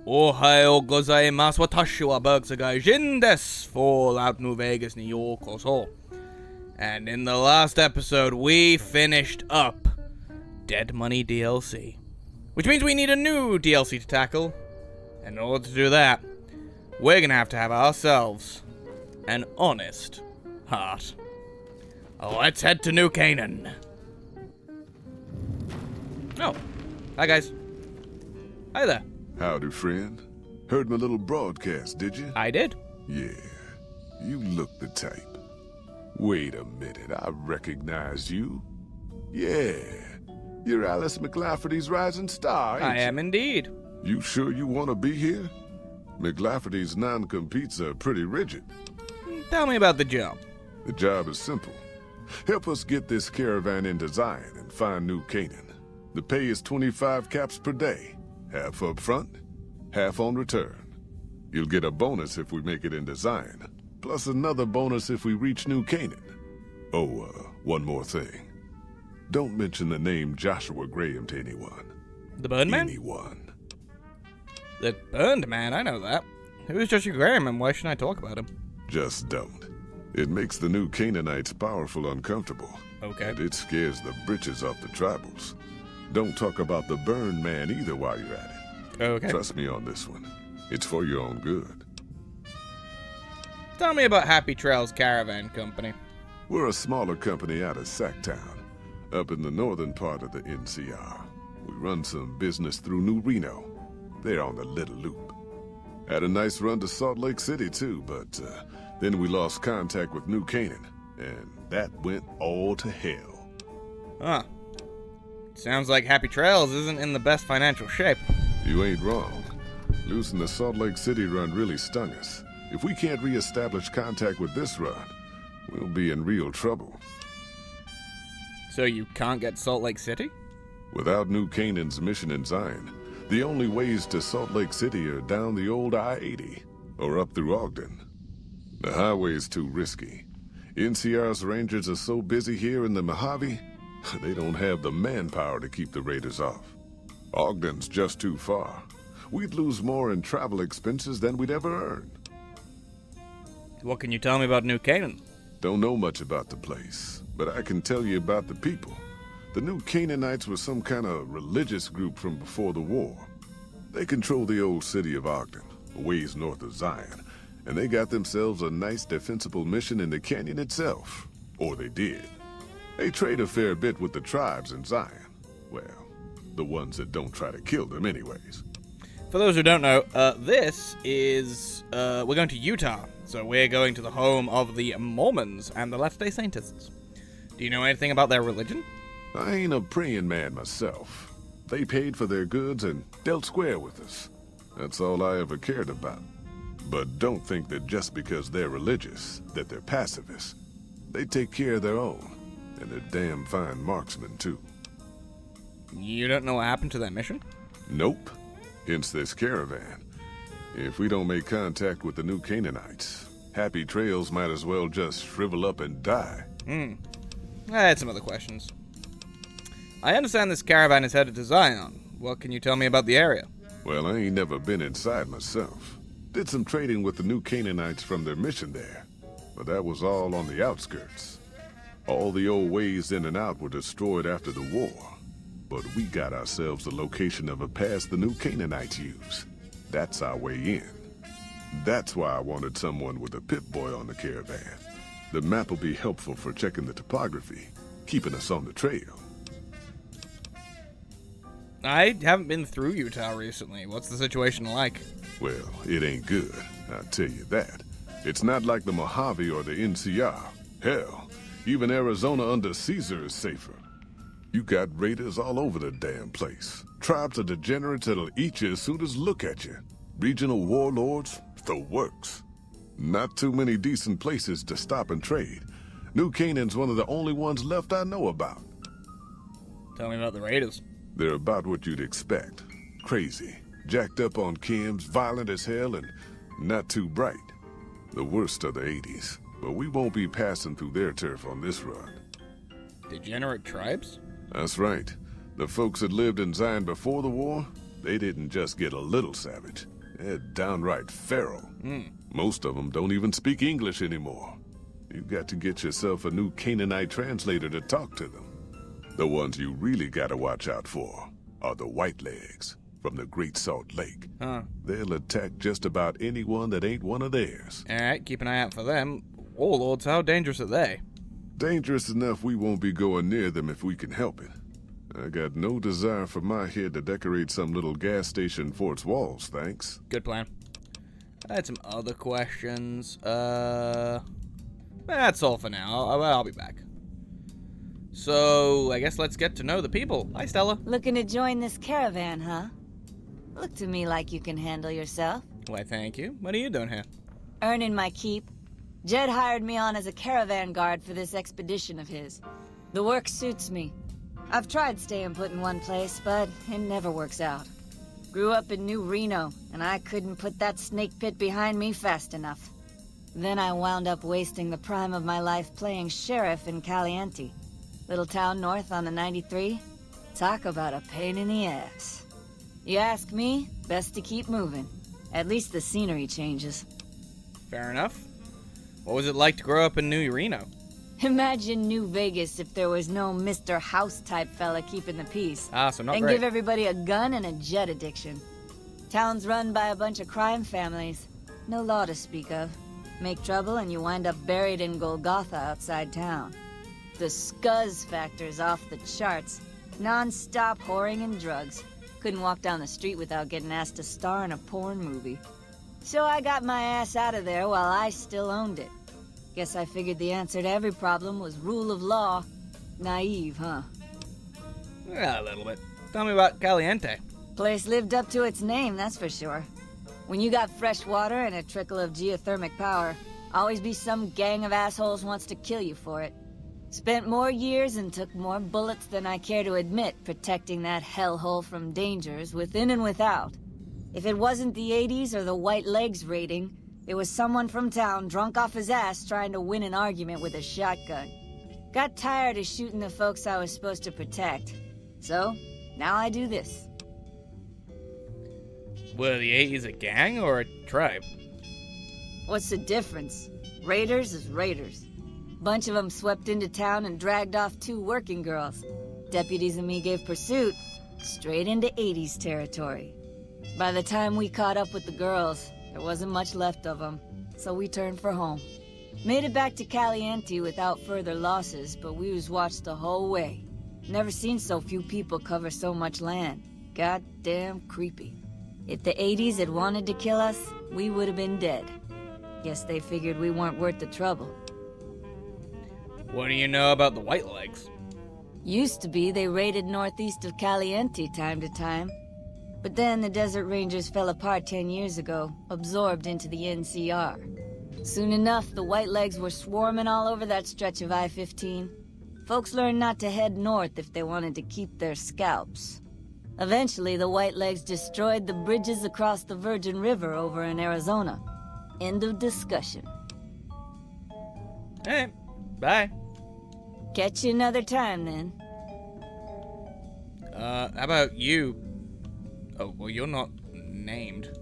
Ohayou gozaimasu. Watashi wa Berk gaijin desu. Fallout New Vegas ni yokoso. And in the last episode, we finished up Dead Money DLC. Which means we need a new DLC to tackle. And in order to do that, we're gonna have to have ourselves an honest heart. Let's head to New Cannen. Oh, hi guys. Hi there. Howdy, friend. Heard my little broadcast, did you? I did. Yeah, you look the type. Wait a minute, I recognize you. Yeah, you're Alice McLafferty's rising star, ain't I you? am indeed. You sure you want to be here? McLafferty's non-competes are pretty rigid. Tell me about the job. The job is simple. Help us get this caravan in design and find New Cannen. The pay is 25 caps per day. Half up front, half on return. You'll get a bonus if we make it in design, plus another bonus if we reach New Cannen. Oh, one more thing. Don't mention the name Joshua Graham to anyone. The Burned Man? Anyone. The Burned Man, I know that. Who's Joshua Graham and why shouldn't I talk about him? Just don't. It makes the New Canaanites powerful uncomfortable. Okay. And it scares the britches off the tribals. Don't talk about the Burned Man either while you're at it. Okay. Trust me on this one. It's for your own good. Tell me about Happy Trails Caravan Company. We're a smaller company out of Sacktown, up in the northern part of the NCR. We run some business through New Reno. They're on the Little Loop. Had a nice run to Salt Lake City too, but then we lost contact with New Cannen, and that went all to hell. Huh. Sounds like Happy Trails isn't in the best financial shape. You ain't wrong. Losing the Salt Lake City run really stung us. If we can't re-establish contact with this run, we'll be in real trouble. So you can't get Salt Lake City? Without New Cannan's mission in Zion, the only ways to Salt Lake City are down the old I-80, or up through Ogden. The highway's too risky. NCR's rangers are so busy here in the Mojave, they don't have the manpower to keep the raiders off. Ogden's just too far. We'd lose more in travel expenses than we'd ever earn. What can you tell me about New Cannen? Don't know much about the place, but I can tell you about the people. The New Canaanites were some kind of religious group from before the war. They control the old city of Ogden, a ways north of Zion, and they got themselves a nice defensible mission in the canyon itself. Or they did. They trade a fair bit with the tribes in Zion. Well, the ones that don't try to kill them anyways. For those who don't know, we're going to Utah. So we're going to the home of the Mormons and the Latter-day Saintists. Do you know anything about their religion? I ain't a praying man myself. They paid for their goods and dealt square with us. That's all I ever cared about. But don't think that just because they're religious, that they're pacifists. They take care of their own, and they're damn fine marksmen, too. You don't know what happened to that mission? Nope. Hence this caravan. If we don't make contact with the New Canaanites, Happy Trails might as well just shrivel up and die. I had some other questions. I understand this caravan is headed to Zion. What can you tell me about the area? Well, I ain't never been inside myself. Did some trading with the New Canaanites from their mission there, but that was all on the outskirts. All the old ways in and out were destroyed after the war, but we got ourselves the location of a pass the New Canaanites use. That's our way in. That's why I wanted someone with a Pip-Boy on the caravan. The map will be helpful for checking the topography, keeping us on the trail. I haven't been through Utah recently. What's the situation like? Well, it ain't good, I'll tell you that. It's not like the Mojave or the NCR. Hell, even Arizona under Caesar is safer. You got raiders all over the damn place. Tribes of degenerates that'll eat you as soon as look at you. Regional warlords, the works. Not too many decent places to stop and trade. New Cannan's one of the only ones left I know about. Tell me about the raiders. They're about what you'd expect. Crazy, jacked up on chems, violent as hell, and not too bright. The worst of the 80s, but we won't be passing through their turf on this run. Degenerate tribes? That's right. The folks that lived in Zion before the war, They didn't just get a little savage. They're downright feral. Most of them don't even speak English anymore. You've got to get yourself a new Canaanite translator to talk to them. The ones you really gotta watch out for are the Whitelegs from the Great Salt Lake. They'll attack just about anyone that ain't one of theirs. Alright, keep an eye out for them. Oh, lords, how dangerous are they? Dangerous enough we won't be going near them if we can help it. I got no desire for my head to decorate some little gas station fort's walls, thanks. Good plan. I had some other questions. That's all for now. I'll be back. So, I guess let's get to know the people. Hi, Stella. Looking to join this caravan, huh? Look to me like you can handle yourself. Why, thank you. What are you doing here? Earning my keep. Jed hired me on as a caravan guard for this expedition of his. The work suits me. I've tried staying put in one place, but it never works out. Grew up in New Reno, and I couldn't put that snake pit behind me fast enough. Then I wound up wasting the prime of my life playing sheriff in Caliente. Little town north on the 93. Talk about a pain in the ass. You ask me, best to keep moving. At least the scenery changes. Fair enough. What was it like to grow up in New Reno? Imagine New Vegas if there was no Mr. House-type fella keeping the peace. So not and great. give everybody a gun and a jet addiction. Town's run by a bunch of crime families. No law to speak of. Make trouble and you wind up buried in Golgotha outside town. The scuzz factor's off the charts. Non-stop whoring and drugs. Couldn't walk down the street without getting asked to star in a porn movie. So I got my ass out of there while I still owned it. Guess I figured the answer to every problem was rule of law. Naive, huh? Yeah, a little bit. Tell me about Caliente. Place lived up to its name, that's for sure. When you got fresh water and a trickle of geothermic power, always be some gang of assholes wants to kill you for it. Spent more years and took more bullets than I care to admit protecting that hellhole from dangers within and without. If it wasn't the 80s or the white legs raiding, it was someone from town drunk off his ass trying to win an argument with a shotgun. Got tired of shooting the folks I was supposed to protect. So, now I do this. Were the 80s a gang or a tribe? What's the difference? Raiders is raiders. Bunch of them swept into town and dragged off 2 working girls. Deputies and me gave pursuit, straight into 80s territory. By the time we caught up with the girls, there wasn't much left of them, so we turned for home. Made it back to Caliente without further losses, but we was watched the whole way. Never seen so few people cover so much land. Goddamn creepy. If the 80s had wanted to kill us, we would have been dead. Guess they figured we weren't worth the trouble. What do you know about the Whitelegs? Used to be they raided northeast of Caliente time to time. But then the Desert Rangers fell apart 10 years ago, absorbed into the NCR. Soon enough, the Whitelegs were swarming all over that stretch of I-15. Folks learned not to head north if they wanted to keep their scalps. Eventually, the Whitelegs destroyed the bridges across the Virgin River over in Arizona. End of discussion. Hey, bye. Catch you another time, then. How about you? Oh, well, you're not named.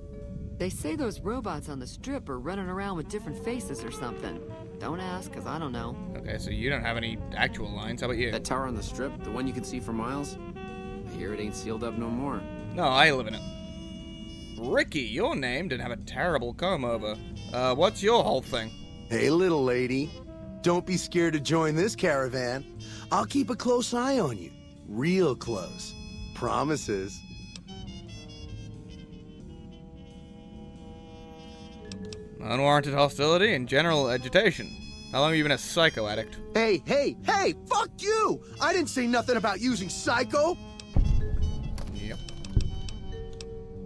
They say those robots on the strip are running around with different faces or something. Don't ask, because I don't know. Okay, so you don't have any actual lines. How about you? That tower on the strip, the one you can see for miles? I hear it ain't sealed up no more. No, I live in it. Ricky, you're named and have a terrible comb-over. What's your whole thing? Hey, little lady. Don't be scared to join this caravan. I'll keep a close eye on you. Real close. Promises. Unwarranted hostility and general agitation. How long have you been a psycho addict? Hey, hey, hey! Fuck you! I didn't say nothing about using psycho! Yep.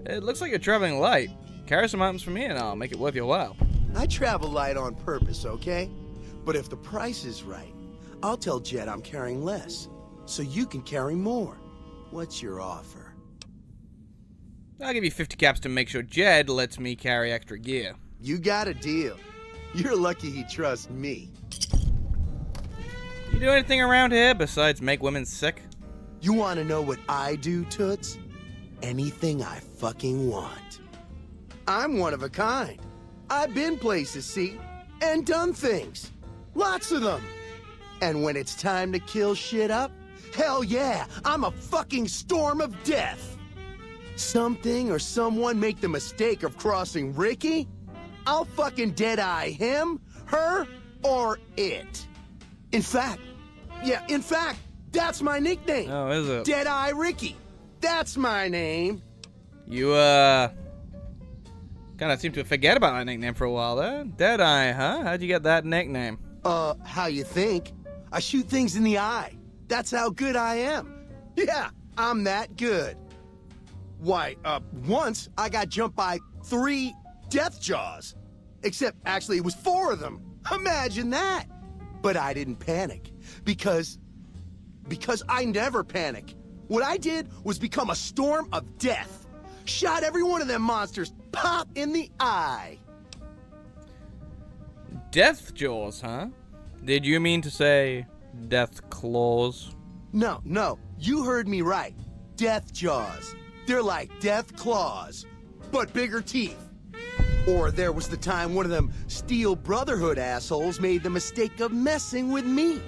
It looks like you're traveling light. Carry some items for me and I'll make it worth your while. I travel light on purpose, okay? But if the price is right, I'll tell Jed I'm carrying less, so you can carry more. What's your offer? I'll give you 50 caps to make sure Jed lets me carry extra gear. You got a deal. You're lucky he trusts me. You do anything around here besides make women sick? You want to know what I do, Toots? anything I fucking want. I'm one of a kind. I've been places, see, and done things. Lots of them. And when it's time to kill shit up, hell yeah, I'm a fucking storm of death. Something or someone make the mistake of crossing Ricky, I'll fucking dead-eye him, her, or it. In fact, that's my nickname. Oh, is it? Dead-Eye Ricky. That's my name. You, kind of seem to forget about that nickname for a while there. Deadeye, huh? How'd you get that nickname? How you think? I shoot things in the eye. That's how good I am. Yeah, I'm that good. Why, once I got jumped by 3 death jaws. Except, actually, it was 4 of them. Imagine that. But I didn't panic. Because I never panic. What I did was become a storm of death. Shot every one of them monsters pop in the eye. Death jaws, huh? Did you mean to say death claws? No, you heard me right. Death jaws. They're like death claws, but bigger teeth. Or there was the time one of them Steel Brotherhood assholes made the mistake of messing with me.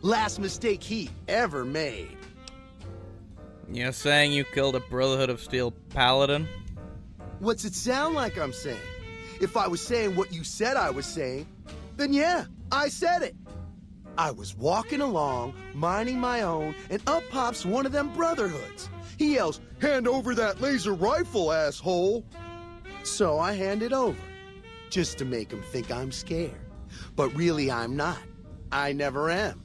Last mistake he ever made. You're saying you killed a Brotherhood of Steel paladin? What's it sound like I'm saying? If I was saying what you said I was saying, then yeah, I said it. I was walking along, minding my own, and up pops one of them Brotherhoods. He yells, "Hand over that laser rifle, asshole!" So I hand it over, just to make him think I'm scared. But really I'm not. I never am.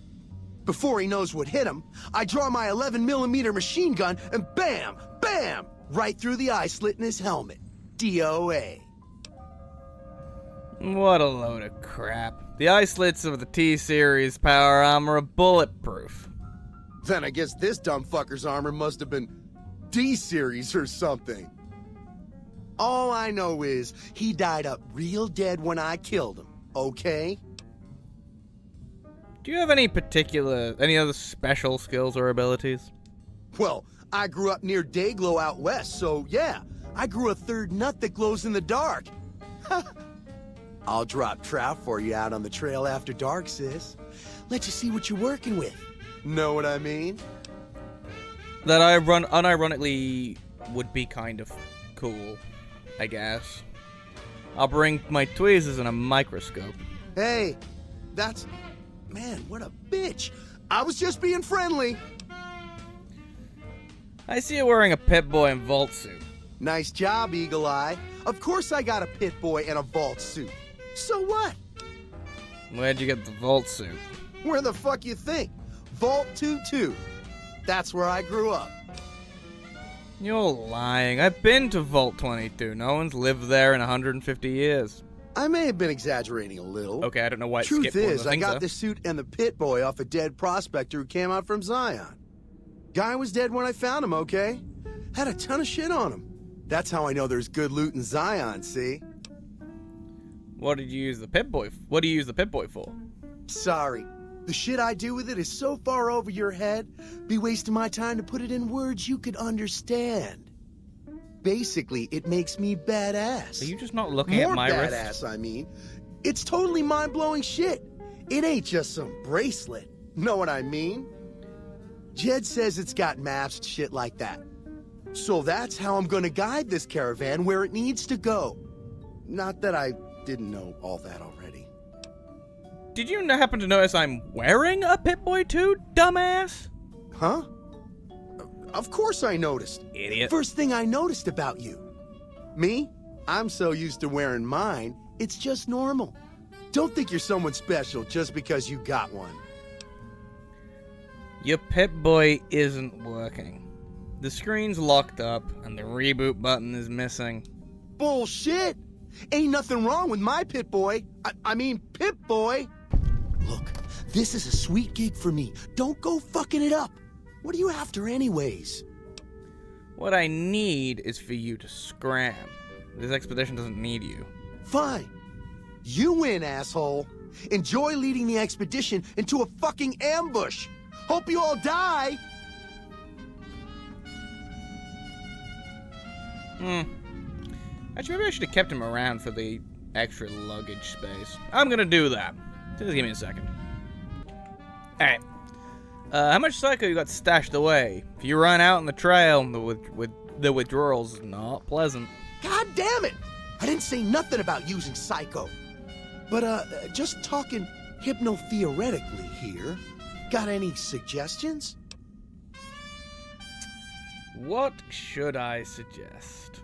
Before he knows what hit him, I draw my 11mm machine gun and bam, bam, right through the eye slit in his helmet. DOA. What a load of crap. The eye slits of the T-Series power armor are bulletproof. Then I guess this dumb fucker's armor must have been D-Series or something. All I know is he died up real dead when I killed him, okay? Do you have any other special skills or abilities? Well, I grew up near Dayglow out west, so yeah, I grew a 3rd nut that glows in the dark. I'll drop trout for you out on the trail after dark, sis. Let you see what you're working with. Know what I mean? That I unironically would be kind of cool, I guess. I'll bring my tweezers and a microscope. Hey, that's... Man, what a bitch. I was just being friendly. I see you wearing a Pip-Boy and Vault suit. Nice job, Eagle Eye. Of course I got a Pit-Boy and a Vault suit. So what? Where'd you get the Vault suit? Where the fuck you think? Vault 22. That's where I grew up. You're lying. I've been to Vault 22. No one's lived there in 150 years. I may have been exaggerating a little. Okay, I don't know why it Truth skipped one of is, the I things, got though. this suit and the Pit-Boy off a dead prospector who came out from Zion. Guy was dead when I found him, okay? Had a ton of shit on him. That's how I know there's good loot in Zion, see? What did you use the Pip-Boy for? Sorry. The shit I do with it is so far over your head, be wasting my time to put it in words you could understand. Basically, it makes me badass. Are you just not looking at my wrist? More badass, I mean. It's totally mind-blowing shit. It ain't just some bracelet. Know what I mean? Jed says it's got maps and shit like that. So that's how I'm gonna guide this caravan where it needs to go. Not that I didn't know all that already. Did you happen to notice I'm wearing a Pip-Boy too, dumbass? Huh? Of course I noticed. Idiot. First thing I noticed about you. Me? I'm so used to wearing mine, it's just normal. Don't think you're someone special just because you got one. Your Pip-Boy isn't working. The screen's locked up, and the reboot button is missing. Bullshit! Ain't nothing wrong with my Pip-Boy. I mean, Pip-Boy! Look, this is a sweet gig for me. Don't go fucking it up. What are you after anyways? What I need is for you to scram. This expedition doesn't need you. Fine. You win, asshole. Enjoy leading the expedition into a fucking ambush. Hope you all die. Actually, maybe I should have kept him around for the extra luggage space. I'm gonna do that. Just give me a second. Alright. How much psycho you got stashed away? If you run out on the trail, the withdrawal's not pleasant. God damn it! I didn't say nothing about using psycho. But, just talking hypno-theoretically here. Got any suggestions? What should I suggest?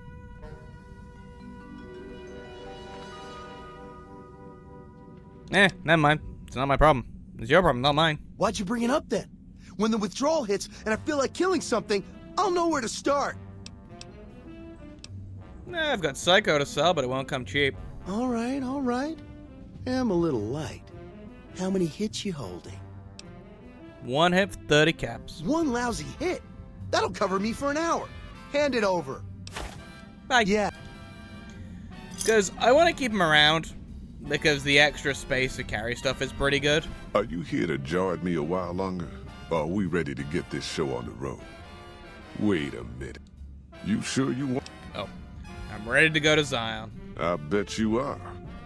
Never mind. It's not my problem. It's your problem, not mine. Why'd you bring it up then? When the withdrawal hits and I feel like killing something, I'll know where to start. I've got psycho to sell, but it won't come cheap. All right. I'm a little light. How many hits you holding? 1 hit, 30 caps. One lousy hit? That'll cover me for an hour. Hand it over. Bye. Yeah. Because I want to keep him around, because the extra space to carry stuff is pretty good. Are you here to jar at me a while longer? Or are we ready to get this show on the road? Wait a minute. You sure you want... Oh, I'm ready to go to Zion. I bet you are.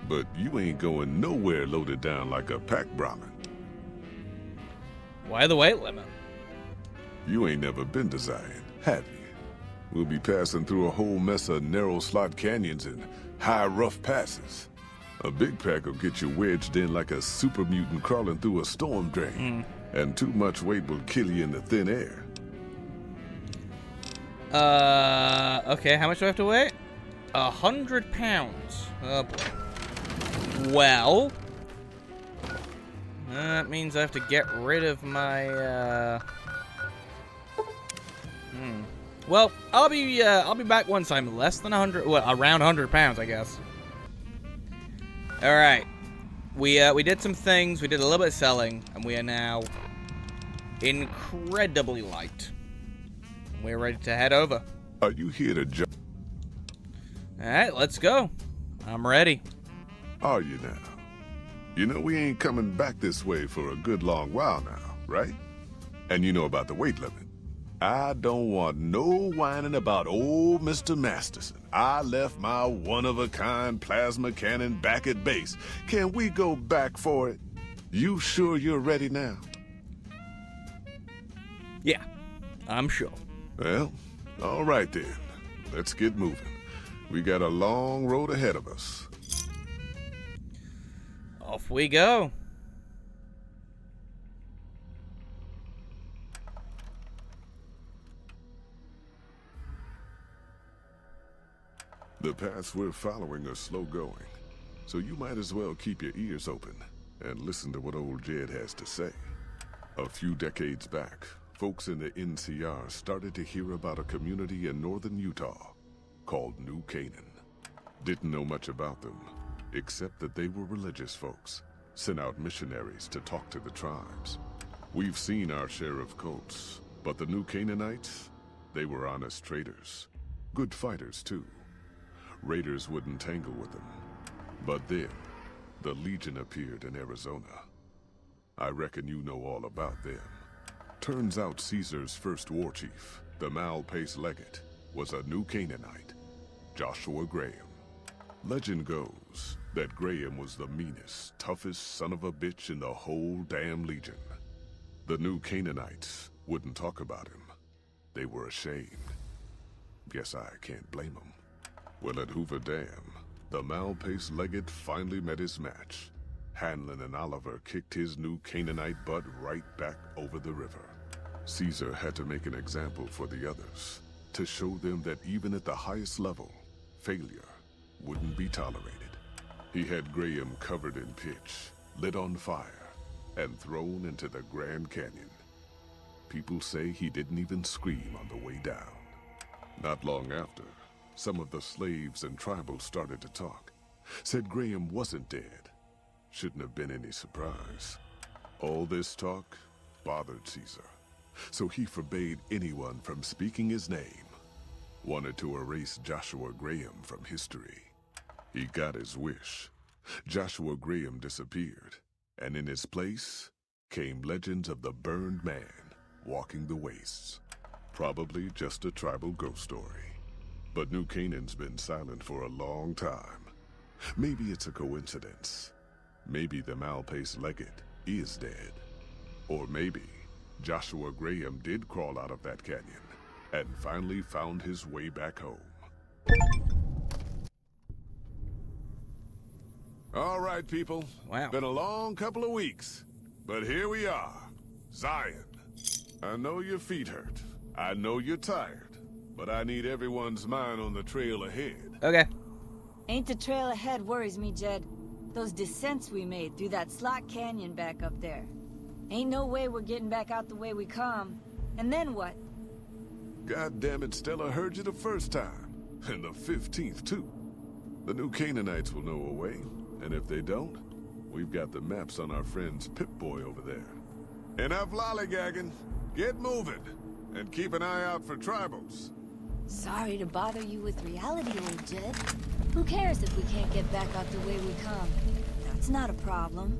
But you ain't going nowhere loaded down like a pack Brahmin. Why the weight limit? You ain't never been to Zion, have you? We'll be passing through a whole mess of narrow slot canyons and high rough passes. A big pack will get you wedged in like a super mutant crawling through a storm drain. And too much weight will kill you in the thin air. Okay, how much do I have to weigh? 100 pounds. Oh boy. Well, that means I have to get rid of my, Well, I'll be back once I'm less than 100, well, around 100 pounds, I guess. Alright. We did some things, we did a little bit of selling, and we are now incredibly light. We're ready to head over. Are you here to Alright, let's go. I'm ready. Are you now? You know we ain't coming back this way for a good long while now, right? And you know about the weight limit. I don't want no whining about old Mr. Masterson. I left my one-of-a-kind plasma cannon back at base. Can we go back for it? You sure you're ready now? Yeah, I'm sure. Well, all right then. Let's get moving. We got a long road ahead of us. Off we go. The paths we're following are slow going, so you might as well keep your ears open and listen to what old Jed has to say. A few decades back, folks in the NCR started to hear about a community in northern Utah called New Canaan. Didn't know much about them, except that they were religious folks, sent out missionaries to talk to the tribes. We've seen our share of cults, but the New Canaanites, they were honest traders. Good fighters, too. Raiders wouldn't tangle with them. But then, the Legion appeared in Arizona. I reckon you know all about them. Turns out Caesar's first war chief, the Mal-Pace Legate, was a New Canaanite, Joshua Graham. Legend goes that Graham was the meanest, toughest son of a bitch in the whole damn Legion. The New Canaanites wouldn't talk about him. They were ashamed. Guess I can't blame them. Well, at Hoover Dam, the Mal-Pace Legate finally met his match. Hanlon and Oliver kicked his New Canaanite butt right back over the river. Caesar had to make an example for the others, to show them that even at the highest level, failure wouldn't be tolerated. He had Graham covered in pitch, lit on fire, and thrown into the Grand Canyon. People say he didn't even scream on the way down. Not long after, some of the slaves and tribals started to talk. Said Graham wasn't dead. Shouldn't have been any surprise. All this talk bothered Caesar, so he forbade anyone from speaking his name. Wanted to erase Joshua Graham from history. He got his wish. Joshua Graham disappeared, and in his place came legends of the burned man walking the wastes. Probably just a tribal ghost story. But New Canaan's been silent for a long time. Maybe it's a coincidence. Maybe the Malpace legate is dead. Or maybe Joshua Graham did crawl out of that canyon and finally found his way back home. All right, people. Wow. Been a long couple of weeks, but here we are. Zion. I know your feet hurt. I know you're tired, but I need everyone's mind on the trail ahead. Okay. Ain't the trail ahead worries me, Jed. Those descents we made through that slot canyon back up there. Ain't no way we're getting back out the way we come. And then what? God damn it, Stella heard you the first time. And the 15th, too. The new Canaanites will know a way. And if they don't, we've got the maps on our friend's Pip-Boy over there. Enough lollygagging. Get moving. And keep an eye out for tribals. Sorry to bother you with reality, old Jed. Who cares if we can't get back out the way we come? That's not a problem.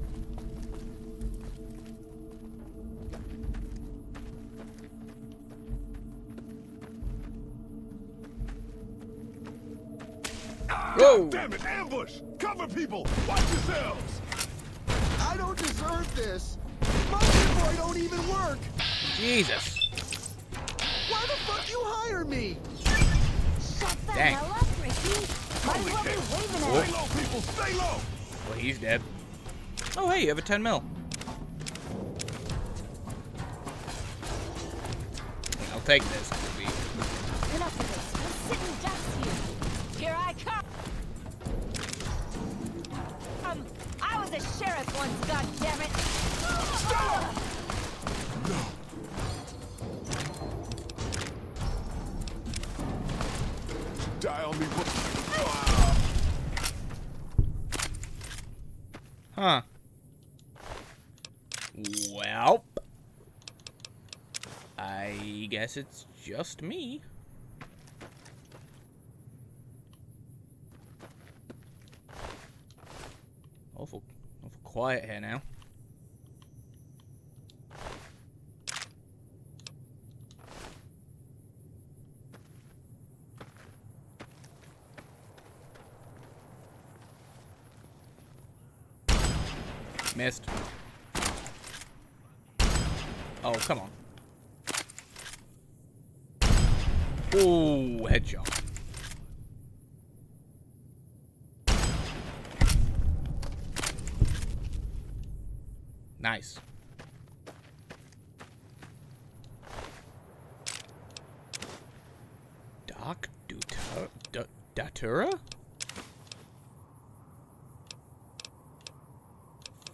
Whoa! Damn it, ambush! Cover people! Watch yourselves! I don't deserve this. My Pip-Boy don't even work. Jesus. Why the fuck you hire me? Shut the Dang. hell up, Ricky. Might as well be waving at Stay low, people! Stay low! Well, he's dead. Oh, hey, you have a 10 mil. I'll take this. Enough of this. We're sitting ducks here. Here I come. I was a sheriff once, goddammit. Die on me. Huh. Well, I guess it's just me. Awful quiet here now. Missed. Oh, come on. Ooh, headshot. Nice. Doc Datura?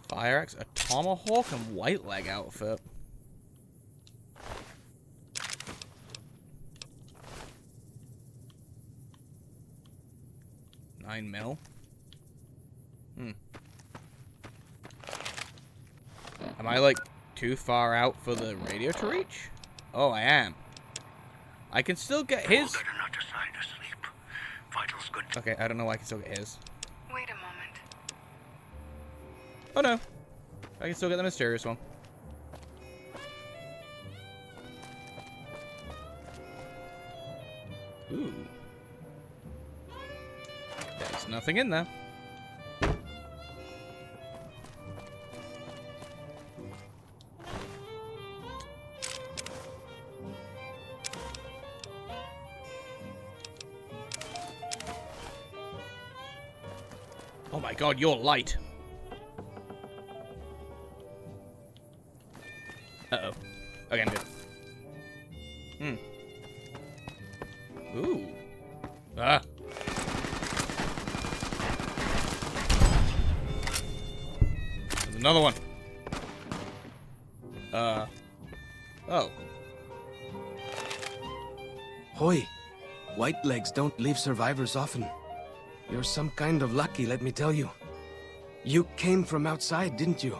Fire axe, a tomahawk, and white leg outfit. $9 mil. Am I, like, too far out for the radio to reach? Oh, I am. I can still get his. Okay, I don't know why I can still get his. Wait a moment. Oh, no. I can still get the mysterious one. Ooh. There's nothing in there. Oh my god, you're light. Uh-oh. Okay, I'm good. Ooh. Ah. There's another one. Oh. Hoy, white legs don't leave survivors often. You're some kind of lucky, let me tell you. You came from outside, didn't you?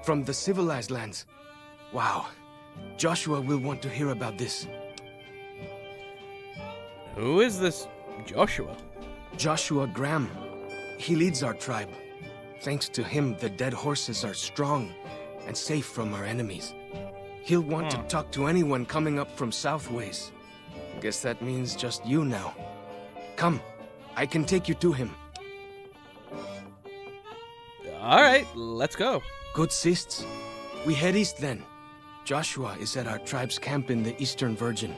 From the civilized lands. Wow. Joshua will want to hear about this. Who is this Joshua? Joshua Graham. He leads our tribe. Thanks to him, the dead horses are strong and safe from our enemies. He'll want to talk to anyone coming up from Southways. Guess that means just you now. Come, I can take you to him. Alright, let's go. Good sists. We head east then. Joshua is at our tribe's camp in the Eastern Virgin.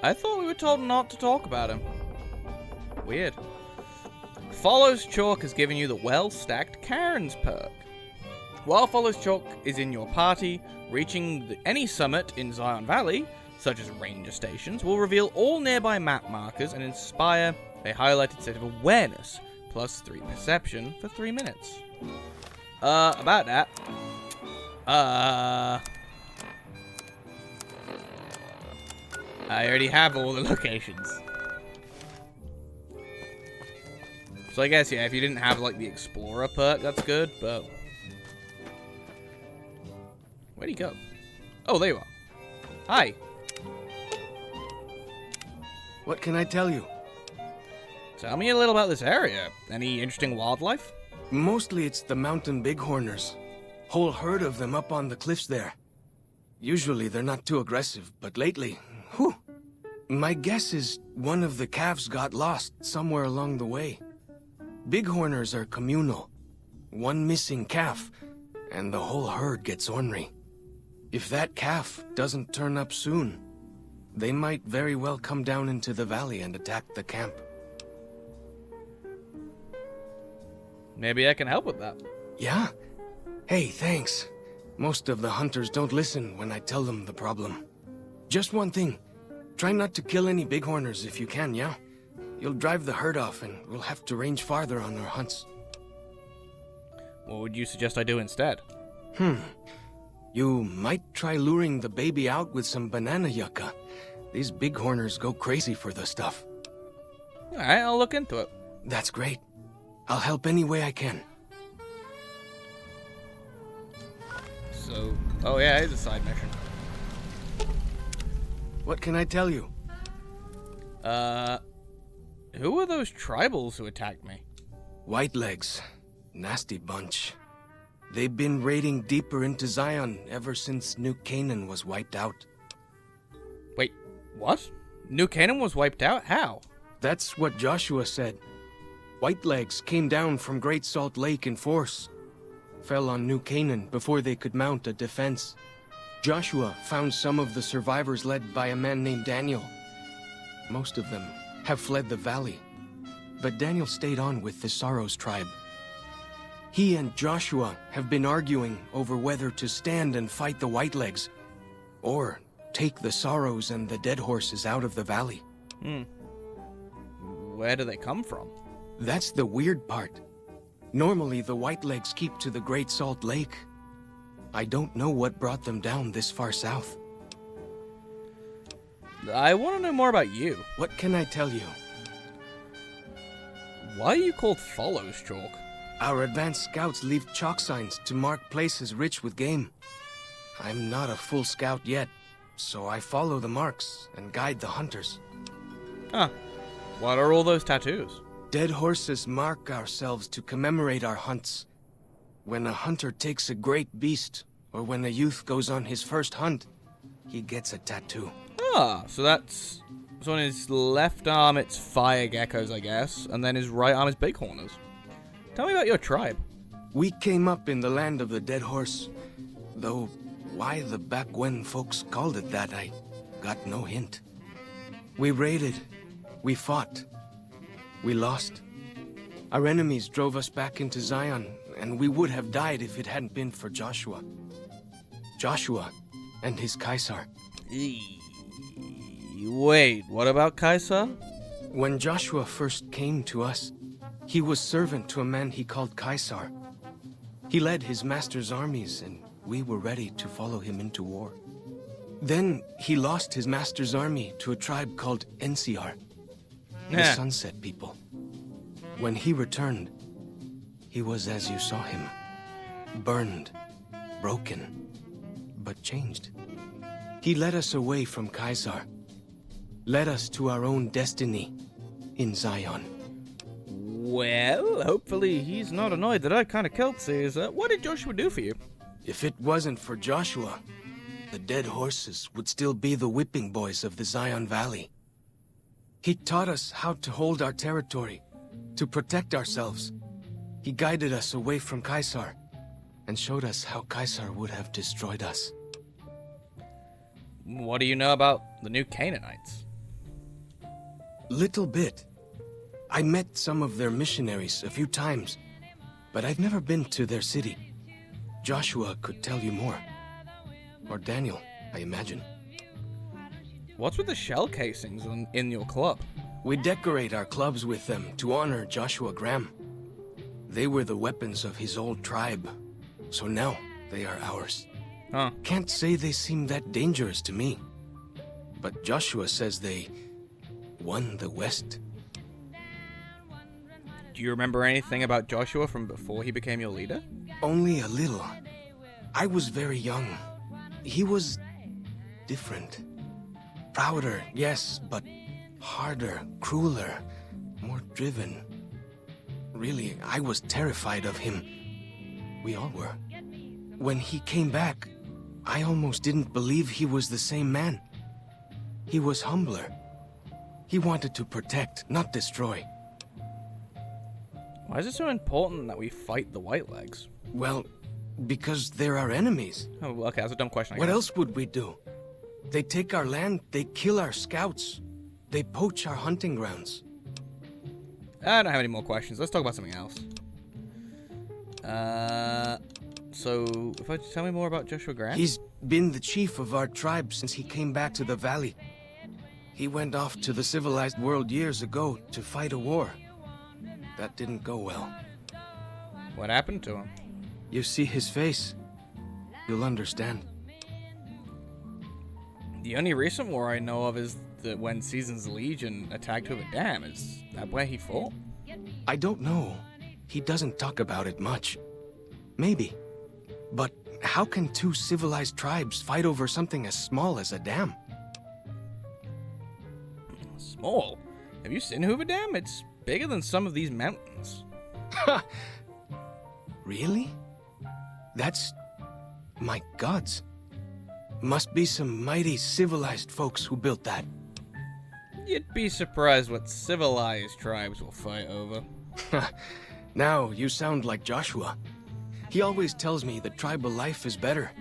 I thought we were told not to talk about him. Weird. Follows Chalk has given you the well-stacked Karen's perk. While Follows Chalk is in your party, reaching any summit in Zion Valley, such as ranger stations, will reveal all nearby map markers and inspire a highlighted set of awareness, plus 3 perception for 3 minutes. About that. I already have all the locations. So I guess, yeah, if you didn't have, like, the Explorer perk, that's good, but... Where'd he go? Oh, there you are. Hi. What can I tell you? Tell me a little about this area. Any interesting wildlife? Mostly it's the mountain bighorners. Whole herd of them up on the cliffs there. Usually they're not too aggressive, but lately, whew. My guess is one of the calves got lost somewhere along the way. Bighorners are communal. One missing calf, and the whole herd gets ornery. If that calf doesn't turn up soon, they might very well come down into the valley and attack the camp. Maybe I can help with that. Yeah? Hey, thanks. Most of the hunters don't listen when I tell them the problem. Just one thing. Try not to kill any bighorners if you can, yeah? You'll drive the herd off and we'll have to range farther on our hunts. What would you suggest I do instead? You might try luring the baby out with some banana yucca. These bighorners go crazy for the stuff. Alright, I'll look into it. That's great. I'll help any way I can. So, oh yeah, it's a side mission. What can I tell you? Who are those tribals who attacked me? Whitelegs. Nasty bunch. They've been raiding deeper into Zion ever since New Canaan was wiped out. Wait, what? New Canaan was wiped out? How? That's what Joshua said. Whitelegs came down from Great Salt Lake in force. Fell on New Canaan before they could mount a defense. Joshua found some of the survivors led by a man named Daniel. Most of them have fled the valley, but Daniel stayed on with the Sorrows tribe. He and Joshua have been arguing over whether to stand and fight the Whitelegs, or take the Sorrows and the Dead Horses out of the valley. Where do they come from? That's the weird part. Normally, the Whitelegs keep to the Great Salt Lake. I don't know what brought them down this far south. I want to know more about you. What can I tell you? Why are you called Follows Chalk? Our advanced scouts leave chalk signs to mark places rich with game. I'm not a full scout yet, so I follow the marks and guide the hunters. Huh. What are all those tattoos? Dead horses mark ourselves to commemorate our hunts. When a hunter takes a great beast, or when a youth goes on his first hunt, he gets a tattoo. Ah, so that's... So on his left arm it's fire geckos, I guess, and then his right arm is bighorners. Tell me about your tribe. We came up in the land of the dead horse, though why the back when folks called it that, I got no hint. We raided, we fought, we lost. Our enemies drove us back into Zion, and we would have died if it hadn't been for Joshua. Joshua and his Kaisar. Wait, what about Kaisar? When Joshua first came to us, he was servant to a man he called Kaisar. He led his master's armies, and we were ready to follow him into war. Then he lost his master's army to a tribe called NCR, the Sunset People. When he returned, he was as you saw him. Burned, broken, but changed. He led us away from Kaisar, led us to our own destiny in Zion. Well, hopefully he's not annoyed that I kind of killed Caesar. What did Joshua do for you? If it wasn't for Joshua, the dead horses would still be the whipping boys of the Zion Valley. He taught us how to hold our territory, to protect ourselves. He guided us away from Caesar, and showed us how Caesar would have destroyed us. What do you know about the new Canaanites? Little bit. I met some of their missionaries a few times, but I've never been to their city. Joshua could tell you more. Or Daniel, I imagine. What's with the shell casings in your club? We decorate our clubs with them to honor Joshua Graham. They were the weapons of his old tribe, so now they are ours. Huh. Can't say they seem that dangerous to me. But Joshua says they won the West. Do you remember anything about Joshua from before he became your leader? Only a little. I was very young. He was different. Prouder, yes, but harder, crueler, more driven. Really, I was terrified of him. We all were. When he came back, I almost didn't believe he was the same man. He was humbler. He wanted to protect, not destroy. Why is it so important that we fight the Whitelegs? Well, because they're our enemies. Oh, okay, that's a dumb question. I What guess. else would we do? They take our land, they kill our scouts, they poach our hunting grounds. I don't have any more questions. Let's talk about something else. So, if I tell me more about Joshua Graham? He's been the chief of our tribe since he came back to the valley. He went off to the civilized world years ago to fight a war. That didn't go well. What happened to him? You see his face, you'll understand. The only recent war I know of is that when Caesar's legion attacked Hoover Dam. Is that where he fought? I don't know. He doesn't talk about it much. Maybe. But how can two civilized tribes fight over something as small as a dam? Small? Have you seen Hoover Dam? It's bigger than some of these mountains. Really? That's... my gods. Must be some mighty civilized folks who built that. You'd be surprised what civilized tribes will fight over. Now you sound like Joshua. He always tells me that tribal life is better.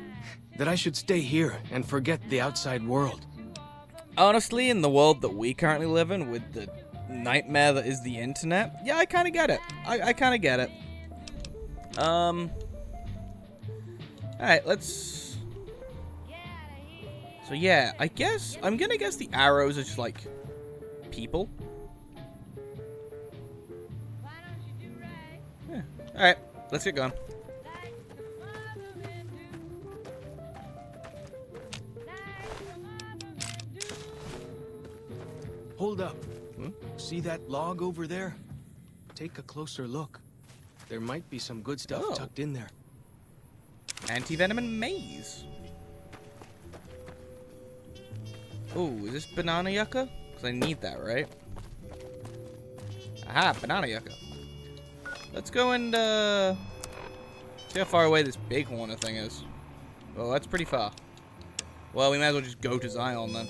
That I should stay here and forget the outside world. Honestly, in the world that we currently live in, with the nightmare that is the internet, yeah, I kind of get it. I kind of get it. Alright, let's... So yeah, I'm gonna guess the arrows are just like people. Yeah. Alright, let's get going. Hold up. See that log over there? Take a closer look. There might be some good stuff tucked in there. Anti-venom and maize. Oh, is this banana yucca? Because I need that, right? Aha, banana yucca. Let's go and, see how far away this bighorn thing is. Oh, that's pretty far. Well, we might as well just go to Zion, then.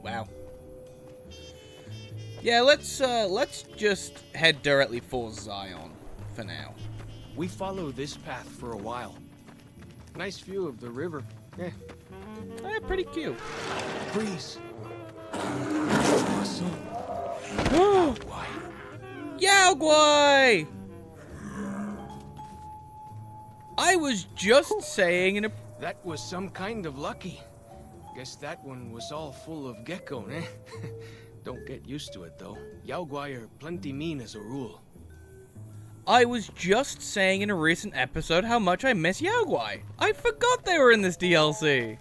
Wow. Yeah, let's just head directly for Zion for now. We follow this path for a while. Nice view of the river. Eh, Pretty cute. breeze. Awesome. Why? Yaogwai! I was just saying in a... That was some kind of lucky. Guess that one was all full of gecko, eh? Don't get used to it, though. Yaogwai are plenty mean as a rule. I was just saying in a recent episode how much I miss Yaogwai. I forgot they were in this DLC.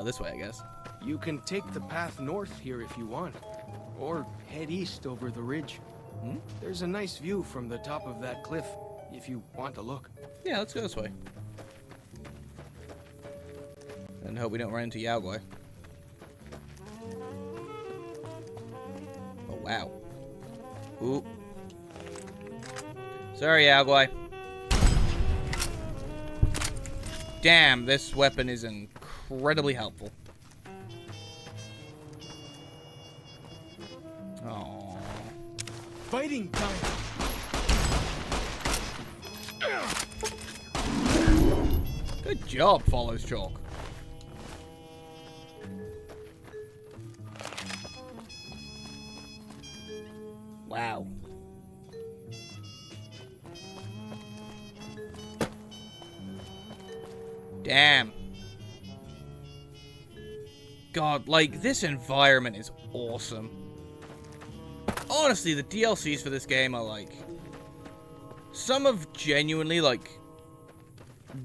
This way, I guess. You can take the path north here if you want. Or head east over the ridge. There's a nice view from the top of that cliff, if you want to look. Yeah, let's go this way. And hope we don't run into Yaogwai. Oh, wow. Ooh. Sorry, Yaogwai. damn, this weapon is incredibly helpful. Oh. Fighting time! Good job, Follows Chalk. Wow. Damn. God, like, this environment is awesome. Honestly, the DLCs for this game are, like, some of genuinely, like,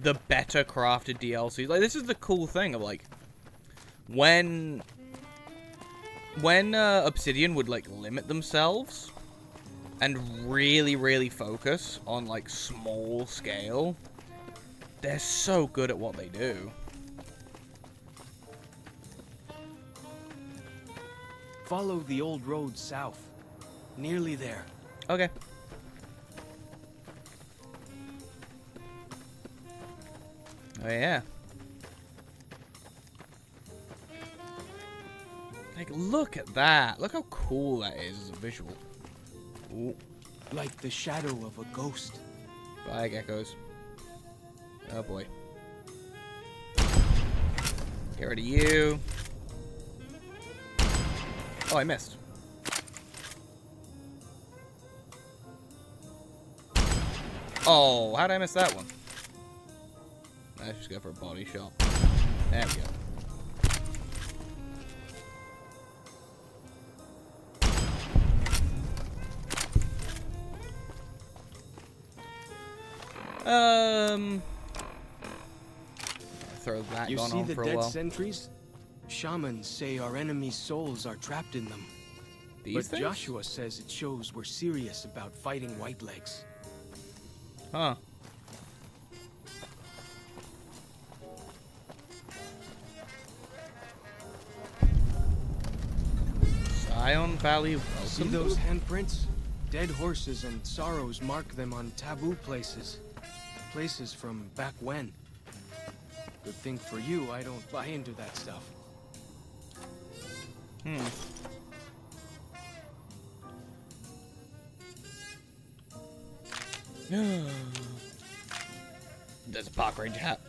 the better crafted DLCs. Like, this is the cool thing of, like, when Obsidian would, like, limit themselves and really focus on, like, small scale, they're so good at what they do. Follow the old road south. Nearly there. Okay. Oh, yeah. Like, look at that. Look how cool that is as a visual. Ooh. Like the shadow of a ghost. Bye, geckos. Oh, boy. Get rid of you. Oh, I missed. Oh, how did I miss that one? Let's just go for a body shot. There we go. Throw that You gun see on the for a dead while. sentries? Shamans say our enemies' souls are trapped in them. These But things? Joshua says it shows we're serious about fighting Whitelegs. Huh. Zion Valley welcome. See those handprints? Dead horses and sorrows mark them on taboo places. Places from back when. Good thing for you, I don't buy into that stuff. There's a park ranger hat.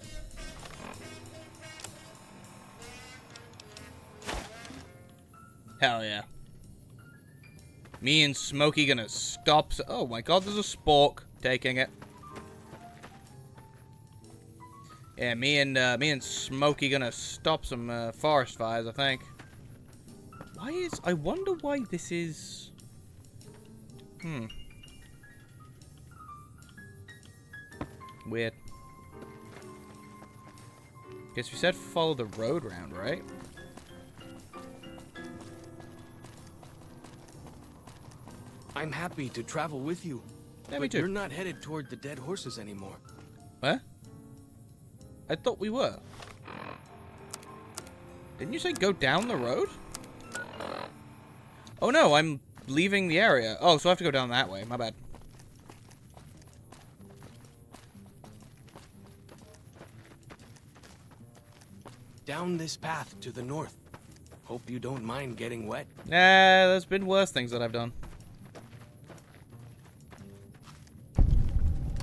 Hell yeah. Me and Smokey gonna stop. Oh my god, there's a spork. Taking it. Yeah, me and Smokey gonna stop some forest fires, I think. I wonder why this is... Weird. Guess we said follow the road round, right? I'm happy to travel with you. Yeah, me but too. you're not headed toward the dead horses anymore. What? I thought we were. Didn't you say go down the road? Oh no, I'm leaving the area. Oh, so I have to go down that way. My bad. Down this path to the north. Hope you don't mind getting wet. Nah, there's been worse things that I've done.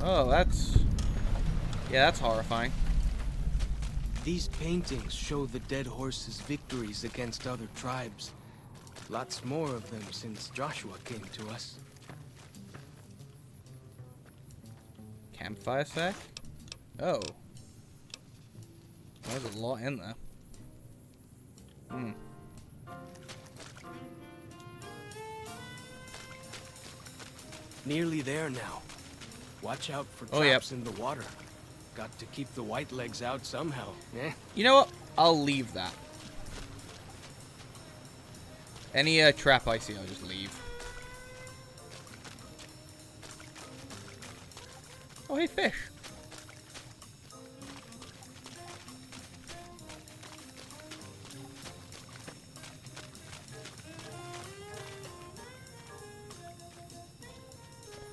Oh, that's... Yeah, that's horrifying. These paintings show the dead horses' victories against other tribes. Lots more of them since Joshua came to us. Campfire sack? Oh. There's a lot in there. Nearly there now. Watch out for Oh, yep. traps in the water. Got to keep the Whitelegs out somehow, eh? You know what? I'll leave that. Any trap I see, I'll just leave. Oh, hey, fish.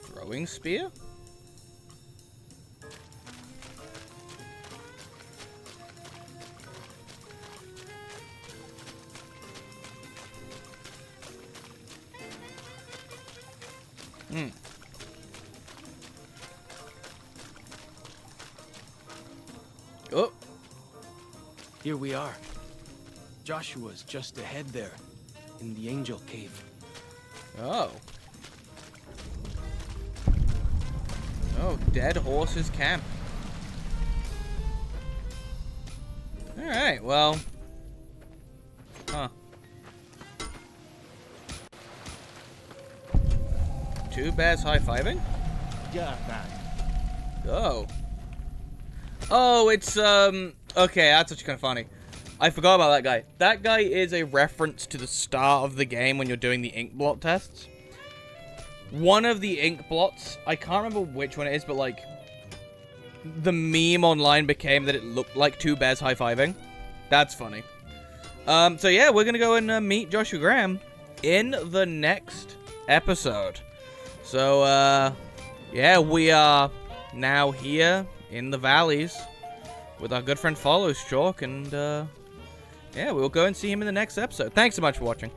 Throwing spear? Hmm. Oh. Here we are. Joshua's just ahead there, in the Angel Cave. Oh. Oh, Dead Horses Camp. Alright, well. Huh. Two bears high-fiving? Yeah, man. Oh. Oh, it's, okay, that's actually kind of funny. I forgot about that guy. That guy is a reference to the start of the game when you're doing the ink blot tests. One of the ink blots, I can't remember which one it is, but, like, the meme online became that it looked like two bears high-fiving. That's funny. So yeah, we're gonna go and meet Joshua Graham in the next episode. So, yeah, we are now here in the valleys with our good friend Follows Chalk, and yeah, we'll go and see him in the next episode. Thanks so much for watching.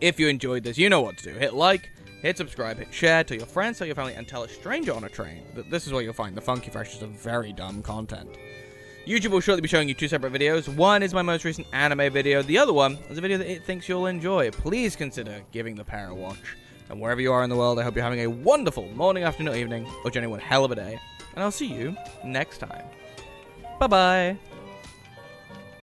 If you enjoyed this, you know what to do. Hit like, hit subscribe, hit share, tell your friends, tell your family, and tell a stranger on a train that this is where you'll find the Funky Freshers of very dumb content. YouTube will shortly be showing you two separate videos. One is my most recent anime video. The other one is a video that it thinks you'll enjoy. Please consider giving the pair a watch. And wherever you are in the world, I hope you're having a wonderful morning, afternoon, or evening, or generally one hell of a day. And I'll see you next time. Bye-bye.